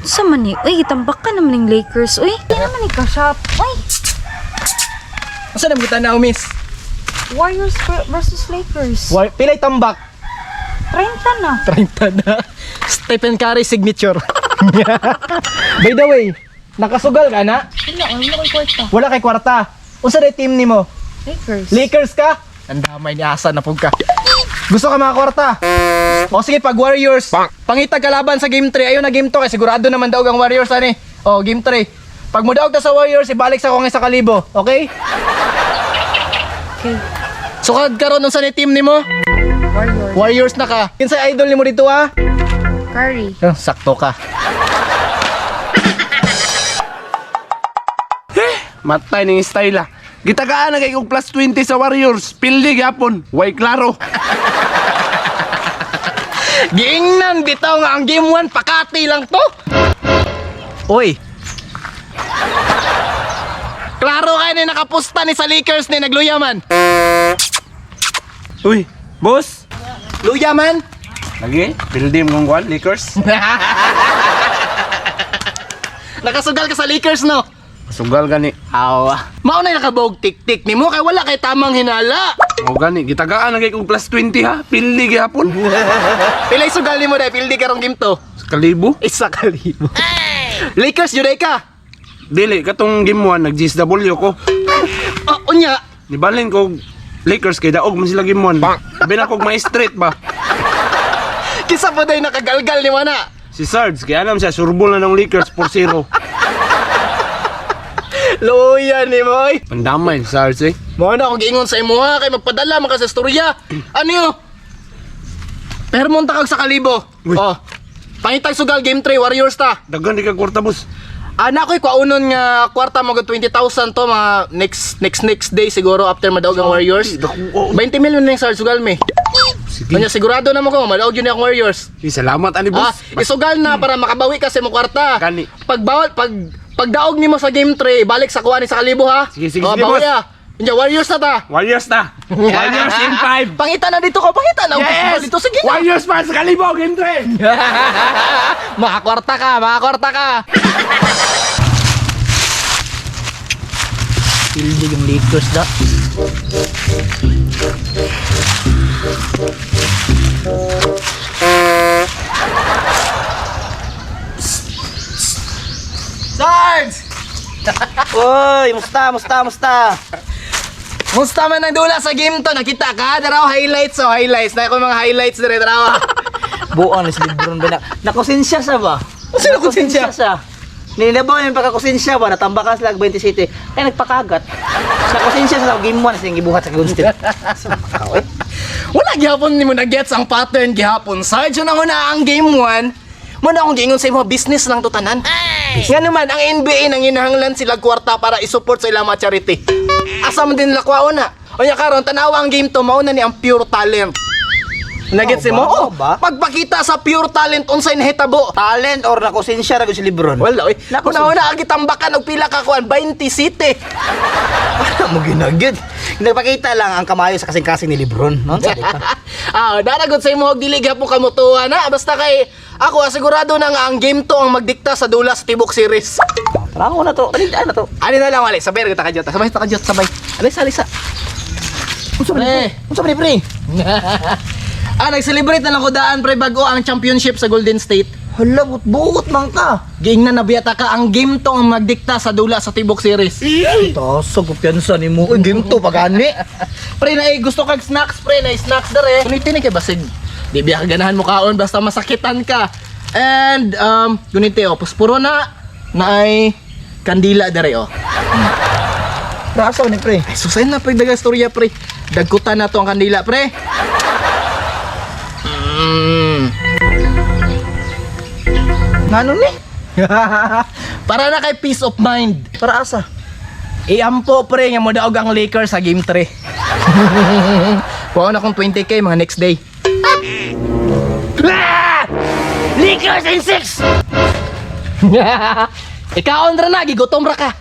Sa man ni, uy, itambak ka naman ng Lakers, uy. Hindi naman ika-shop, uy. Asa na kita na, miss? Warriors versus Lakers. Pilay tambak. 30 na. 30 na. Stephen Curry signature. By the way, nakasugal ka na? Wala ko'y kwarta. Wala kay kwarta. Unsa na team nimo? Lakers. Lakers ka? Ang damay ni asa na pug ka. Gusto ka mga kwarta? O sige, pag Warriors, pangita kalaban sa game 3. Ayun na game 2 kay sigurado naman daw ang Warriors ani. O game 3. Pag mo daog ta sa Warriors, ibalik sa kong 1,000, okay? Okay. Sukad karon unsa ni team nimo? Warriors. Warriors na ka. Kinsa idol nimo dito ha? Curry. Sakto ka. Matay ning style ah. Gitagaan na kay kong plus 20 sa Warriors. Pildi gyapon. Way klaro. Giingnan bitaw nga ang game 1 pakati lang to. Oy. Klaro kay ni nakapusta ni sa Lakers ni nagluyaman. Uy, boss. Luyaman. Lagi, pildi mo kong Lakers. Nakasugal ka sa Lakers no. Sugal gani. Awa. Mao na nakabog tik-tik nimo kay wala kay tamang hinala. O gani, gitagaan na kay kong plus 20 ha. Pildi gyapon. Pilay sugal nimo dai pildi karong game to. Kalibo. 1,000. Lakers juday ka. Dili, katong game 1, nag-GSW ko. Unya. Nibalin ko Lakers kay daog man sila game 1. Sabi na kog ma-straight ba. Kisa pa day nakagalgal ni mana. Si Sarge, kaya alam siya, surbol na ng Lakers 4-0. Luya ni moy. Pandamay, Sarge eh. Mo na akong giingon sa imo ha kay magpadala man ka sa storya. Ano yo? Pero munta kag sa kalibo. Uy. Oh. Pangitag sugal game 3 Warriors ta. Dagan di ka kwarta, boss. Ana ko'y kaunon nga kwarta mo 20,000 to mga next day siguro after madaog ang Warriors. 20 million na yung sar sugal mi. Sige. Kanya sigurado na mo ko madaog yun ang Warriors. Salamat ani, Ah, boss. isugal na para makabawi ka sa mo kwarta. Gani. Pagdaog nimo sa game 3, balik sa kuha ni sa kalibo ha. Sige, Oh, sige, bawi boss. ah. Inja Warriors na ta. Warriors na. Warriors in 5. Pangita na dito ka, pangita na. Yes! Dito sige na. Warriors pa sa kalibo, game 3. Makakwarta ka. Pildi yung Lakers da. Sarge! Uy, musta? Musta man ang dula sa game to? Nakita ka? Daraw highlights o highlights. Na ako mga highlights dire daraw. Buang ni Libron ba na? Nakonsensya sa ba? Sino konsensya? Sa. Ninabaw yung pagkakonsensya ba? Natambakan sila 20 City. Kaya nagpakagat. Nakonsensya sa game 1 sa gibuhat sa Golden State. Wala gihapon ni mo na-gets ang pattern gihapon. Sarge, yun ang una ang game 1. Muna akong giingon sa imo, business lang to tanan. Nga naman, ang NBA nang inahanglan sila kwarta para isupport sa ilang mga charity. Asa man din nila kwaon na. O nya karon tanawa ang game to, mauna ni ang pure talent. Nagets mo? ba? Oh, pagpakita sa pure talent unsay nahitabo. Talent or nakonsensya ra gyud si Libron. Wala oy. Una ang gitambakan og pila ka kuan 20 city. Ano mo ginagid? Nagpakita lang ang kamayo sa kasing-kasing ni Libron, no? Daragod sa imo og dili gyapon ka motuwa na basta kay ako asigurado na nga ang game to ang magdikta sa dula sa Tibok series. Tara ko na to. Ano na to? Ano na lang wali, sabay kita kajot. Sabay. Alisa. Unsa man pre? Nag-celebrate na lang ko daan pre bago ang championship sa Golden State. Hala, buot man ka. Giingnan na biyata ka ang game to ang magdikta sa dula sa Tibok series. Tasog kumpiyansa nimo. Uy, game to pagani. Pre na gusto kag snacks pre na snacks dere. Kunit ni kay basig. Di biya ganahan mo kaon basta masakitan ka. And gunite puspuro na ay kandila dere Rasa ni pre. Ay susay na pre daga storya pre. Dagkutan na to ang kandila pre. Ngano ni? Para na kay peace of mind. Para asa? Iampo pre nga mo daog ang Lakers sa game 3. Kuha na kong 20k mga next day. Lakers in 6! Ikaon ra na, gigutom ra ka.